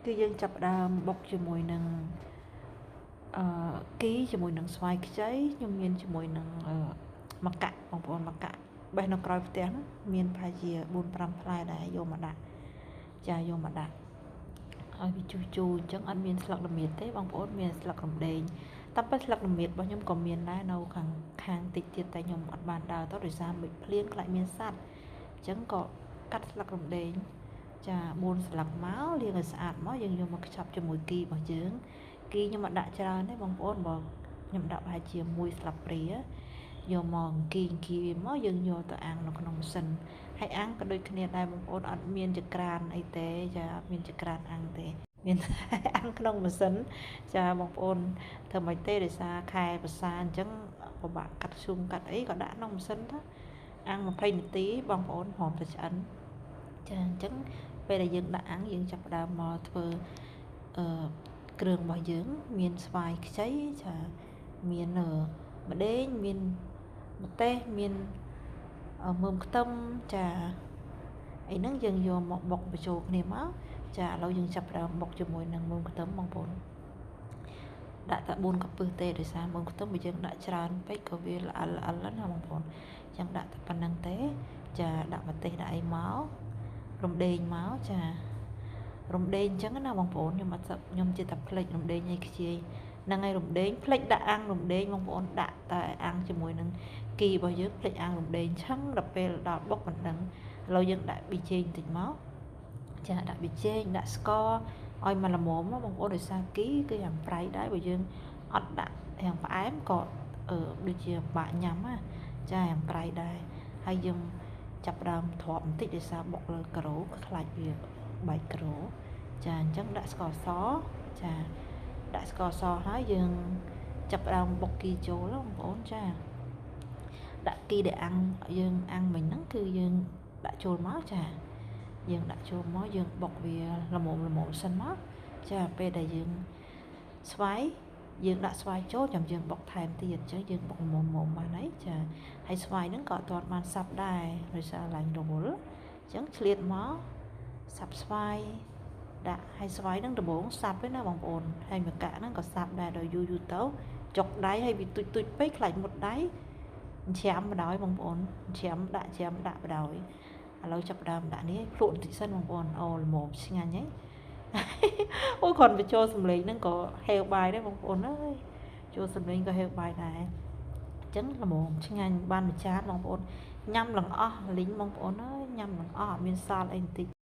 គឺយើងចាប់ផ្ដើមបុកជាមួយនឹងគីជាមួយនឹងស្វាយខ្ចីខ្ញុំមានជាមួយនឹងម្កាក់បងប្អូនម្កាក់បេះនៅក្រោយផ្ទះហ្នឹងមានប្រហែលជា4-5ផ្លែដែរយកមកដាក់ចាយកមកដាក់ឲ្យវាជូរអញ្ចឹងអត់មានស្លឹករមៀតទេបងប្អូនមានស្លឹករំដេងតែពេលស្លឹករមៀតរបស់ខ្ញុំក៏មានដែរនៅខាងតិចទៀតតែខ្ញុំអត់បានដើរទៅដោយសារមិនភ្លៀងខ្លាចមានសត្វអញ្ចឹងក៏កាត់ស្លឹករំដេងចា4ស្លឹកមកលាងឲ្យស្អាតមកយើងយកមកខ្ចប់ជាមួយគីរបស់យើងគីខ្ញុំអត់ដាក់ច្រើនទេបងប្អូនបើខ្ញុំដាក់ប្រហែលជា1ស្លាបព្រាយកមកអង្គីវាមកយើងយកទៅអាំងនៅក្នុងម៉ាស៊ីនហើយអាំងក៏ដូចគ្នាដែរបងប្អូនអត់មានចក្រានអីទេចាអត់មានចក្រានអាំងទេមានអាំងក្នុងម៉ាស៊ីនចាបងប្អូនធ្វើមិនទេដោយសារខែភាសាអញ្ចឹងពិបាកកាត់ឈូងកាត់អីក៏ដាក់ក្នុងម៉ាស៊ីនទៅអាំង20នាទីបងប្អូនព្រមតែឆ្អិនចាអញ្ចឹងពេលដែលយើងដាក់អាំងយើងចាប់ផ្ដើមមកធ្វើគ្រឿងរបស់យើងមានស្វាយខ្ចីចាមានម្ដេងមានម្ទេសមានមើមខ្ទឹមចាអីហ្នឹងយើងយកមកបុកបញ្ចូលគ្នាមកចាឥឡូវយើងចាប់ផ្ដើមបុកជាមួយនឹងមើមខ្ទឹមបងប្អូនដាក់តែ4កំពឹសទេដោយសារមើមខ្ទឹមបើយើងដាក់ច្រើនពេកក៏វាល្អិលណាបងប្អូនអញ្ចឹងដាក់តែប៉ុណ្្នឹងទេចាដាក់ម្ទេសដាក់អីមករំដេងមកចារំដេងអញ្ចឹងណាបងប្អូនខ្ញុំជិះតែផ្លេចរំដេងឲ្យខ្ជាយហ្នឹងហើយរំដេងផ្លេចដាក់អាំងរំដេងបងប្អូនដាក់តែអាំងជាមួយនឹងគីរបស់យើងផ្លេចអាំងរំដេងឆឹងដល់ពេលដល់បុកមិនដឹងឥឡូវយើងដាក់ប៊ីចេងបន្តិចមកចាដាក់ប៊ីចេងដាក់ស្ករឲ្យមកល្មមបងប្អូនដោយសារគីគឺយ៉ាងប្រៃដែរបើយើងអត់ដាក់យ៉ាងផ្អែមក៏ដូចជាបាក់ញ៉ាំណាចាយ៉ាងប្រៃដែរហើយយើងចាប់ដើមទ្រាប់បន្តិចដោយសារបុកលើការ៉ូខ្លាចវាបែកការ៉ូចាអញ្ចឹងដាក់ស្ករសចាដាក់ស្ករសហើយយើងចាប់ដើមបុកគីចូលបងប្អូនចាដាក់គីដែលយើងអាំងមិញហ្នឹងគឺយើងដាក់ចូលមកចាយើងដាក់ចូលមកយើងបុកវាល្មមសិនមកចាពេលដែលយើងស្វាយយើងដាក់ស្វាយចូលចាំយើងបុកថែមទៀតអញ្ចឹងយើងបុកល្មមបានហើយចាហើយស្វាយហ្នឹងក៏អត់ទាន់បានសាប់ដែរដោយសារឡើងរវល់អញ្ចឹងឆ្លៀតមកសាប់ស្វាយដាក់ហើយស្វាយហ្នឹងដំបូងសាប់ទេណាបងប្អូនហើយម្កាក់ហ្នឹងក៏សាប់ដែរដល់យូរទៅចុកដៃហើយវាទុយពេកខ្លាចមុតដៃច្រាមបដ ாய் បងប្អូនច្រាមដាក់បដ ாய் ឥឡូវចាប់ដើមដាក់នេះភ្លក់បន្តិចសិនបងប្អូនអូល្មមឆ្ងាញ់ហីអូគ្រាន់បញ្ចូលសម្លេងហ្នឹងក៏ហេវបាយដែរបងប្អូនអើយចូលសម្លេងក៏ហេវបាយដែរអញ្ចឹងល្មមឆ្ងាញ់បានមួយចានបងប្អូនញ៉ាំឡើងអស់លីងបងប្អូនអើយញ៉ាំឡើងអស់អត់មានសល់អីបន្តិច